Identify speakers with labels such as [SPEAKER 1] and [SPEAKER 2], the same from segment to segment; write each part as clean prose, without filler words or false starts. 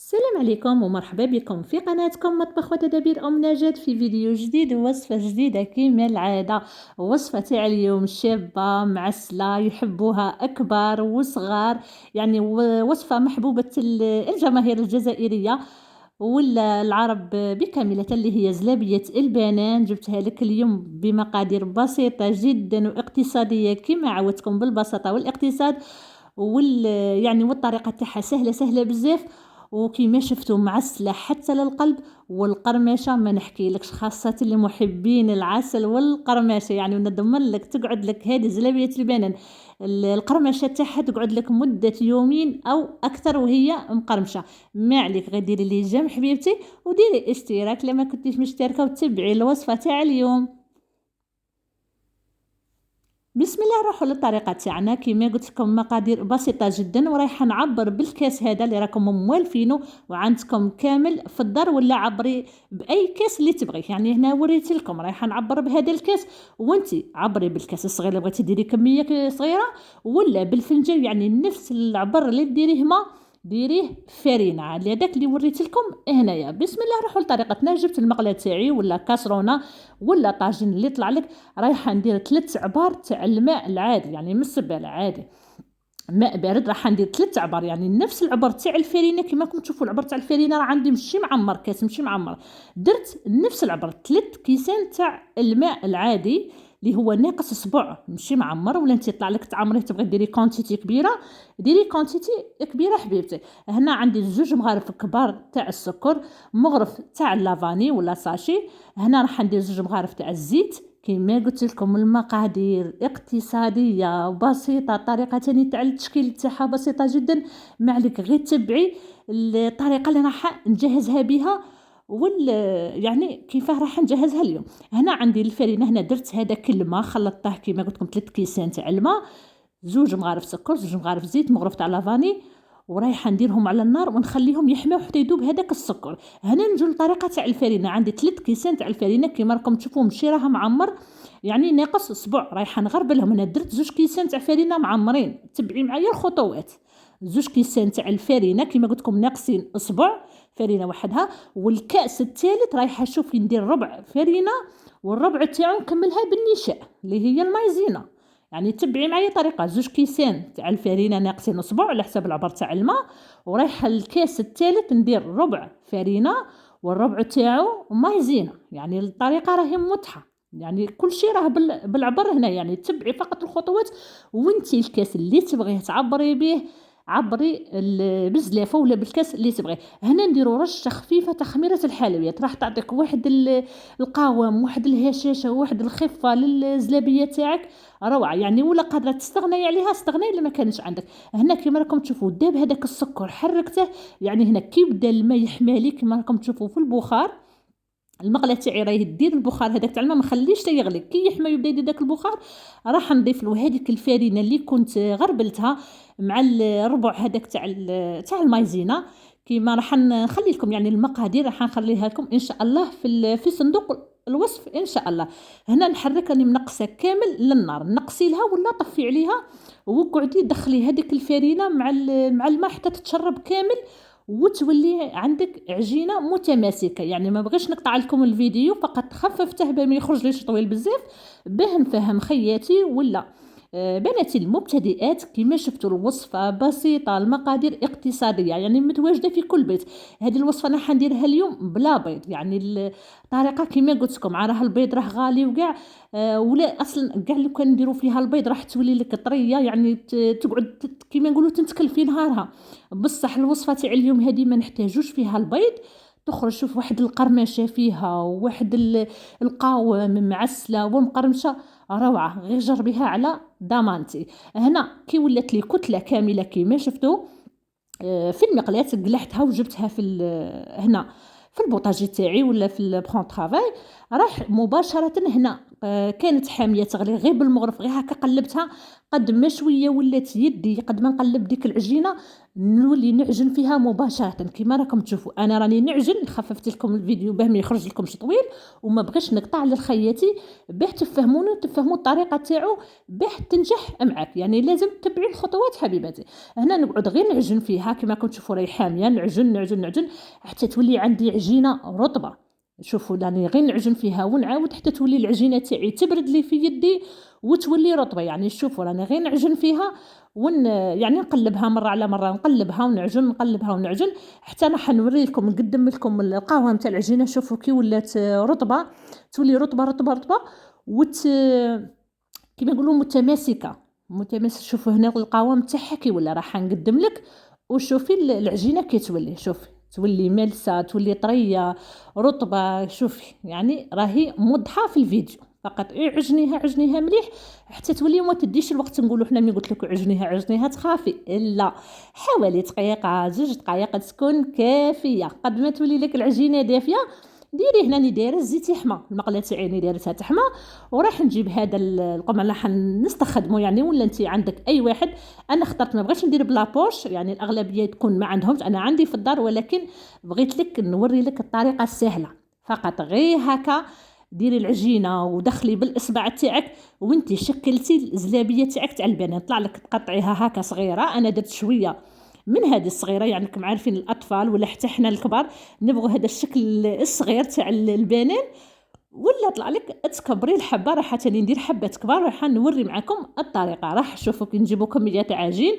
[SPEAKER 1] السلام عليكم ومرحبا بكم في قناتكم مطبخ وتدابير نجاة في فيديو جديد ووصفة جديدة كما العادة. وصفة تاع اليوم شابة معسلة يحبوها أكبر وصغار، يعني وصفة محبوبة الجماهير الجزائرية والعرب بكاملة، اللي هي زلابية البنان. جبتها لك اليوم بمقادير بسيطة جدا واقتصادية كما عودتكم بالبساطة والاقتصاد يعني والطريقة تاعها سهلة بزاف، وكيما شفتوا معسلة حتى للقلب. والقرمشة ما نحكي لكش، خاصة لمحبين العسل والقرمشة، يعني نضمن لك تقعد لك هذه زلابية البنان القرمشة تاعها تقعد لك مدة يومين أو أكثر وهي مقرمشة. ما عليك غير ديري لي جيم حبيبتي وديري اشتراك لما كنتيش مشتركة وتتبعي الوصفة تاع اليوم. بسم الله نروحوا للطريقه تاعنا. كيما قلت لكم مقادير بسيطه جدا، ورايحه نعبر بالكاس هذا اللي راكم موالفينه وعندكم كامل في الدار، ولا عبري باي كاس اللي تبغي. يعني هنا وريت لكم رايحه نعبر بهذا الكاس، وانتي عبري بالكاس الصغير اللي بغيتي ديري كميه صغيره، ولا بالفنجان يعني نفس العبر اللي ديريه ما ديريه فرينه على هذاك اللي وريت لكم هنايا. بسم الله نروحوا لطريقتنا. جبت المقله تاعي ولا كاسرونه ولا طاجين اللي طلع لك، رايحه ندير 3 عبار تاع الماء العادي، يعني من السبال عادي ماء بارد. راح ندير 3 عبار، يعني نفس العبر تاع الفرينه. كما راكم تشوفوا العبر تاع الفرينه راه عندي ماشي معمر، كاس ماشي معمر. درت نفس العبر 3 كيسان تاع الماء العادي اللي هو ناقص صبع ماشي معمر. ولا انت يطلع لك تعمري تبغي ديري كونتيتي كبيره ديري كونتيتي كبيره حبيبتي. هنا عندي 2 مغارف كبار تاع السكر، مغرف تاع اللافاني ولا ساشي. هنا راح ندير 2 مغارف تاع الزيت. كما قلت لكم المقادير اقتصاديه وبسيطه، طريقه تاني تاع التشكيل تاعها بسيطه جدا. ما عليك غير تبعي الطريقه اللي راح نجهزها بها يعني كيفاه راح نجهزها اليوم. هنا عندي الفرينه، هنا درت هذاك الماء خلطته كما قلت لكم 3 كيسان تاع الماء، 2 مغارف سكر، 2 مغارف زيت، مغرف تاع لافاني. ورايحه نديرهم على النار ونخليهم يحماو حتى يذوب هذاك السكر. هنا نجو للطريقه تاع الفرينه. عندي 3 كيسان تاع الفرينه كما راكم تشوفوا ماشي راه معمر، يعني ناقص صبع. رايحه نغربلهم. انا درت 2 كيسان تاع فرينه معمرين، تبعي معايا الخطوات. 2 كيسان تاع الفرينه كما قلت لكم ناقصين اصبع فرينه وحدها. والكاس الثالث رايحه شوفي ندير ربع فرينه، والربع تاعو نكملها بالنشاء اللي هي المايزينا. يعني تبعي معايا طريقه 2 كيسان تاع الفرينه ناقصين اصبع على حساب العبر تاع الماء، ورايحه الكاس الثالث ندير ربع فرينه والربع تاعو مايزينا. يعني الطريقه راهي موضحه، يعني كل شيء راه بالعبر هنا. يعني تبعي فقط الخطوات، وانتي الكاس اللي تبغيه تعبري به عبري بالزلافه ولا بالكاس اللي تبغيه. هنا نديرو رشه خفيفه تخميره الحلويات، راح تعطيك واحد القوام، واحد الهشاشه، واحد الخفه للزلابيه تاعك روعه. يعني ولا قادره تستغني عليها استغني الا ما كانش عندك. هنا كما راكم تشوفوا داب هذاك السكر حركته، يعني هنا كي بدا الماء يحمالي كما راكم تشوفوا في البخار. المقله تاعي راهي دير البخار هذاك تاع الماء، ما خليش حتى يغلي. كي يحمى يبدا يدير داك البخار راح نضيف له هذيك الفرينه اللي كنت غربلتها مع الربع هذاك تاع المايزينا. كيما راح نخلي لكم يعني المقادير راح نخليها لكم ان شاء الله في صندوق الوصف ان شاء الله. هنا نحرك راني منقصه كامل للنار، نقصي لها ولا طفي عليها وقعدي دخلي هذيك الفرينه مع الماء حتى تتشرب كامل وتولي عندك عجينه متماسكه. يعني ما بغيش نقطع لكم الفيديو، فقط خففته باه ما يخرجليش طويل بزاف، باه نفهم خياتي ولا بناتي المبتدئات. كما شفتوا الوصفه بسيطه، المقادير اقتصاديه، يعني متواجده في كل بيت. هذه الوصفه انا حنديرها اليوم بلا بيض، يعني الطريقه كما قلت لكم راه البيض راه غالي وكاع ولا اصلا كاع لو كان نديروا فيها البيض راح تولي لك طريه، يعني تقعد كما نقولوا تنتكل في نهارها. بصح الوصفه تاع اليوم هذه ما نحتاجوش فيها البيض، تخرج شوف واحد القرمشه فيها وواحد القوام معسله ومقرمشه روعه. غير جربيها على ضمانتي. هنا كي ولات لي كتله كامله كيما شفتوا في المقلاة قلحتها وجبتها هنا في البوطاجي تاعي ولا في البخون طرافاي. راح مباشره هنا كانت حامية تغلي غير بالمغرف، غير هكا قلبتها قد ما شوية ولات يدي قد ما نقلب ديك العجينة نولي نعجن فيها مباشرة كيما راكم تشوفوا. أنا راني نعجن، خففت لكم الفيديو باه ما يخرج لكمش طويل وما بغيش نقطع لخياتي باه تفهموني وتفهموا الطريقة تاعو باه تنجح معاك. يعني لازم تتبعي الخطوات حبيباتي. هنا نقعد غير نعجن فيها كيما راكم تشوفوا راهي حامية، نعجن نعجن نعجن حتى تولي عندي عجينة رطبة. شوفوا راني غير نعجن فيها ونعاود حتى تولي العجينه تاعي تبرد لي في يدي وتولي رطبه. يعني شوفوا راني غير نعجن فيها يعني نقلبها مره على مره، نقلبها ونعجن نقلبها ونعجن حتى راح نوري لكم نقدم لكم القوام تاع العجينه. شوفوا كي ولات رطبه، تولي رطبه رطبه رطبه كيما نقولوا متماسكه متماسك. شوفوا هنا القوام تاعها كي ولا راح نقدم لك وشوفي العجينه كي تولي، شوفي تولي ملسه تولي طريه رطبه. شوفي يعني راهي موضحه في الفيديو، فقط عجنيها عجنيها مليح حتى تولي وما تديش الوقت. نقولوا حنا ملي قلت لك عجنيها عجنيها تخافي، لا حوالي دقيقه 2 دقائق تكون كافيه. قد ما تولي لك العجينه دافيه ديري هنا. دايره الزيت يحمى، المقله تاعي دايرتها تحمى وراح نجيب هذا القمع راح نستخدمه. يعني ولا انت عندك اي واحد، انا اخترت ما بغيتش ندير بلا بوش، يعني الاغلبيه تكون ما عندهمش، انا عندي في الدار ولكن بغيت لك نوري لك الطريقه السهله. فقط غير هكا ديري العجينه ودخلي بالاصبع تاعك وانت شكلتي الزلابيه تاعك تاع البنان. طلع لك تقطعيها هكا صغيره، انا درت شويه من هذه الصغيره، يعني كم عارفين الاطفال ولا حتى حنا الكبار نبغوا هذا الشكل الصغير تاع البنان. ولا طلع لك تكبري الحبه، راح تاني ندير حبه كبار راح نوري معكم الطريقه. راح شوفوا كي نجيبوا كميه تاع عجين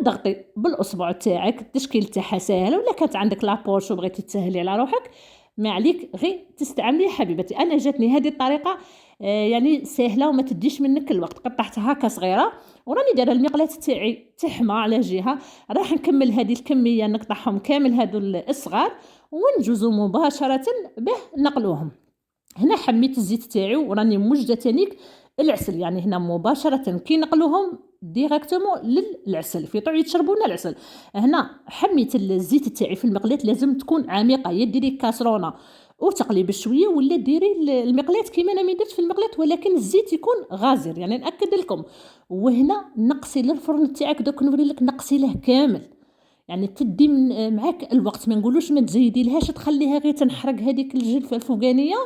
[SPEAKER 1] تضغطي بالاصبع تاعك، التشكيل تاعها ساهل. ولا كانت عندك لابوش وبغيتي تسهلي على روحك ما عليك غير تستعملي حبيبتي. انا جاتني هذه الطريقه يعني سهله وما تديش منك الوقت. قطعتها هكا صغيره وراني دايره المقلاة تاعي تحمى على جهه. راح نكمل هذه الكميه نقطعهم كامل هذو الصغار ونجوزو مباشره به نقلوهم. هنا حميت الزيت تاعي وراني موجده تانيك العسل، يعني هنا مباشره كي نقلوهم ديريكتومون للعسل في طوع يتشربونا العسل. هنا حميت الزيت تاعي في المقلاة لازم تكون عميقه، يا ديري كاسرونه وتقلي بشويه ولا ديري المقلاة كيما انا درت في المقلاة ولكن الزيت يكون غازر يعني ناكد لكم. وهنا نقصي للفرن تاعك دوك نوري لك نقصي له كامل، يعني تدي من معاك الوقت. ما نقولوش ما تزيدي لهاش تخليها غير تنحرق هذيك الجلفه الفوقانيه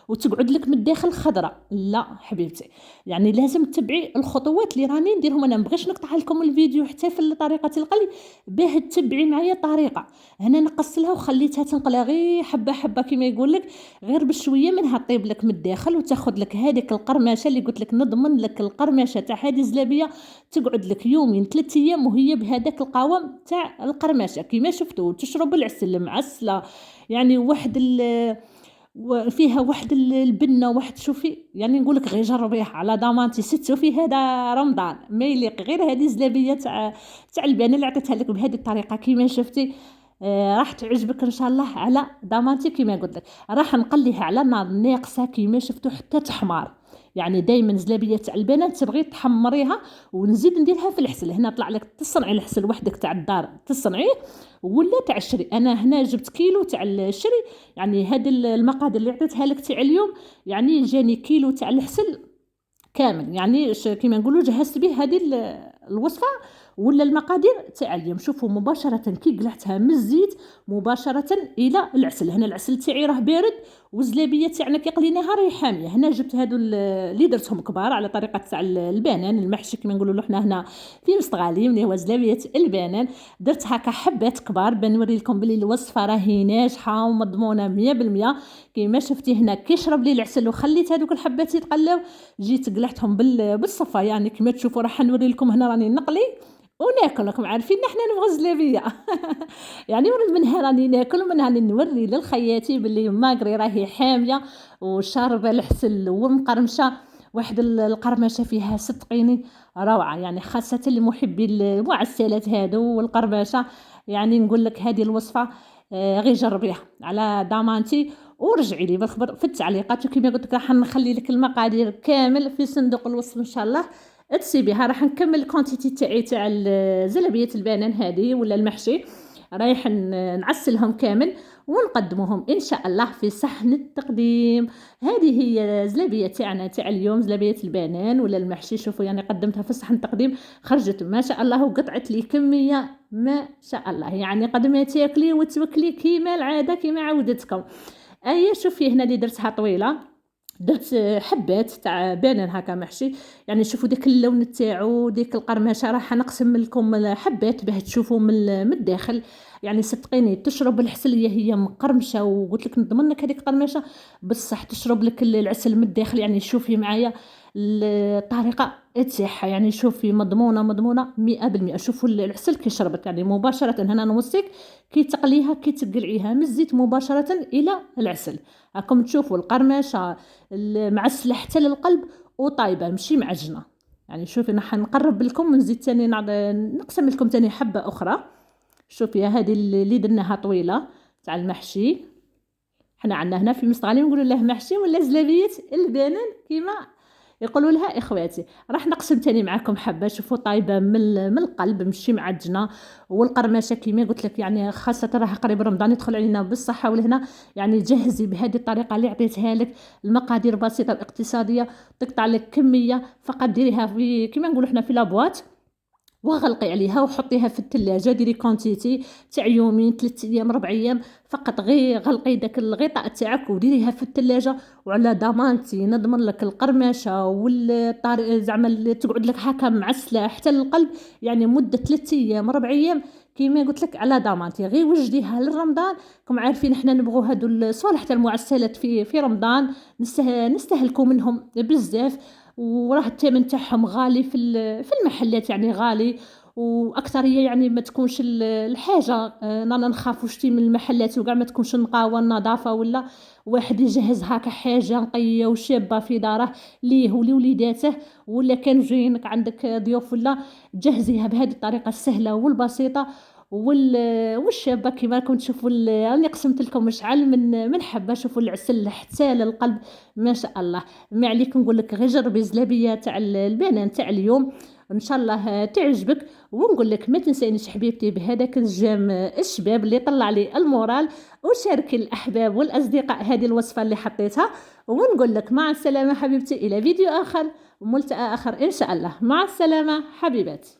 [SPEAKER 1] وتقعد لك من الداخل خضراء، لا حبيبتي. يعني لازم تتبعي الخطوات اللي راني نديرهم. انا مبغيش نقطع لكم الفيديو حتى في طريقه القلي باه تتبعي معايا الطريقه. هنا نقصت لها وخليتها تنقلى غير حبه حبه كما يقول لك، غير بشويه منها طيب لك من الداخل وتاخذ لك هذيك القرمشه اللي قلت لك. نضمن لك القرمشه تاع هذه الزلابيه تقعد لك يومين 3 ايام وهي بهذاك القوام تاع القرمشه كما شفتوا. تشرب العسل المعسله يعني وفيها واحد البنه واحد. شوفي يعني نقول لك غير جربيها على ضمانتي ست. شوفي هذا رمضان ما يليق غير هذه الزلابيه تاع البنه اللي عطيتها لك بهذه الطريقه كيما شفتي. راح تعجبك ان شاء الله على ضمانتي. كيما قلت لك راح نقليها على نار ناقصه كيما شفتوا حتى تحمر. يعني دائما زلابيه تاع البنات تبغي تحمريها ونزيد نديرها في العسل. هنا طلع لك تصنعي العسل وحدك تاع الدار تصنعيه ولا تاع الشري. انا هنا جبت كيلو تاع الشري، يعني هذه المقادير اللي عطيتها لك تاع اليوم يعني جاني كيلو تاع العسل كامل. يعني كيما نقولوا جهزت به هذه الوصفه ولا المقادير تاع اليوم. شوفوا مباشره كي قلعتها من الزيت مباشره الى العسل. هنا العسل تاعي راه بارد والزلابيه تاعنا كي قليناها راهي حاميه. هنا جبت هادو اللي درتهم كبار على طريقه تاع البنان المحشي كيما نقولوا له حنا هنا في مستغالي اللي هو زلابيه البنان. درت هكا حبات كبار بنوري لكم بلي الوصفه راهي ناجحه ومضمونه 100%. كيما شفتي هنا كي شرب لي العسل وخليت هذوك الحبات يتقلاو جيت قلعتهم بالصفه. يعني كما تشوفوا راح نوري لكم هنا راني نقلي وناكل. راكم عارفين احنا نبغى الزلابيه يعني منها راني ناكل ومنها نوري للخياتي باللي ماغري راهي حاميه وشاربه العسل ومقرمشه. واحد القرمشه فيها صدقيني روعه، يعني خاصه لمحبي المعسلات هادو والقرمشه. يعني نقول لك هذه الوصفه غير جربيها على ضمانتي ورجعي لي بالخبر في التعليقات. وكما قلت لك راح نخلي لك المقادير كامل في صندوق الوصف ان شاء الله تسيبيها. راح نكمل الكونتيتي تاعي تاع زلابيه البنان هذه ولا المحشي رايح نعسلهم كامل ونقدموهم ان شاء الله في صحن التقديم. هذه هي زلابيه تاعنا تاع اليوم، زلابيه البنان ولا المحشي. شوفوا يعني قدمتها في صحن التقديم، خرجت ما شاء الله وقطعت لي كميه ما شاء الله، يعني قد ما تاكلي وتوكلي كيما العاده كيما عودتكم. شوفي هنا اللي درتها طويله، درت حبات تاع بنان هكا محشي. يعني شوفوا داك اللون تاعو، ديك القرمشه راح نقسم لكم الحبات باه تشوفوا من الداخل. يعني صدقيني تشرب الحسليه هي مقرمشه، وقلت لك نضمن لك هذيك قرمشه بصح تشرب لك العسل من الداخل. يعني شوفي معايا الطريقه تاعها، يعني شوفي مضمونه 100%. شوفوا العسل كي شربت يعني مباشره، هنا نوصيك كي تقليها كي تقلعيها من الزيت مباشره الى العسل. راكم تشوفوا القرمشه معسله حتى للقلب وطايبه ماشي معجنه. يعني شوفي راح نقرب لكم ونزيد ثاني نقسم لكم ثاني حبه اخرى. شوفي هذه اللي درناها طويله تاع المحشي. حنا عندنا هنا في مستغالي نقولوا له محشي ولا زلابيه البنان كيما يقولوا لها اخواتي. راح نقسم تاني معكم حبه. شوفوا طايبه من القلب ماشي معجنه. والقرمشه كيما قلت لك يعني خاصه راه قريب رمضان يدخل علينا بالصحه والهنا، يعني جهزي بهذه الطريقه اللي عطيتها لك. المقادير بسيطه واقتصاديه، تقطع لك كميه فقط ديريها في كيما نقولوا حنا في لابواط وغلقي عليها وحطيها في الثلاجه. ديري كونتيتي تاع يومين 3 ايام 4 ايام فقط، غير غلقي داك الغطاء تاعك وديريها في الثلاجه. وعلى ضمانتي نضمن لك القرمشه والطارق زعما تقعد لك هكا معسله حتى للقلب، يعني مده 3 ايام 4 ايام كيما قلت لك على ضمانتي. غير وجديها لرمضان. كم عارفين احنا نبغوا هادو الصوالح تاع المعسلات في رمضان، نستهلكوا منهم بزاف، وراه الثمن تاعهم غالي في المحلات، يعني غالي. واكثريه يعني ما تكونش الحاجه. رانا نخافوا شتي من المحلات وكاع ما تكونش نقاوه النظافه، ولا واحد يجهز هكا حاجه نقيه وشابه في داره ليه ولوليداته، ولا كان جايينك عندك ضيوف ولا جهزيها بهذه الطريقه السهله والبسيطه والشابه. كما راكم تشوفوا راني قسمت لكم شحال من حبه. شوفوا العسل حتى للقلب ما شاء الله. ما عليك نقول لك غير جربي زلابيه تاع البنان تاع اليوم ان شاء الله تعجبك. ونقول لك ما تنسينيش حبيبتي بهذاك الجام الشباب اللي طلع لي المورال، وشاركي الاحباب والاصدقاء هذه الوصفه اللي حطيتها. ونقول لك مع السلامه حبيبتي، الى فيديو اخر وملتقى اخر ان شاء الله. مع السلامه حبيباتي.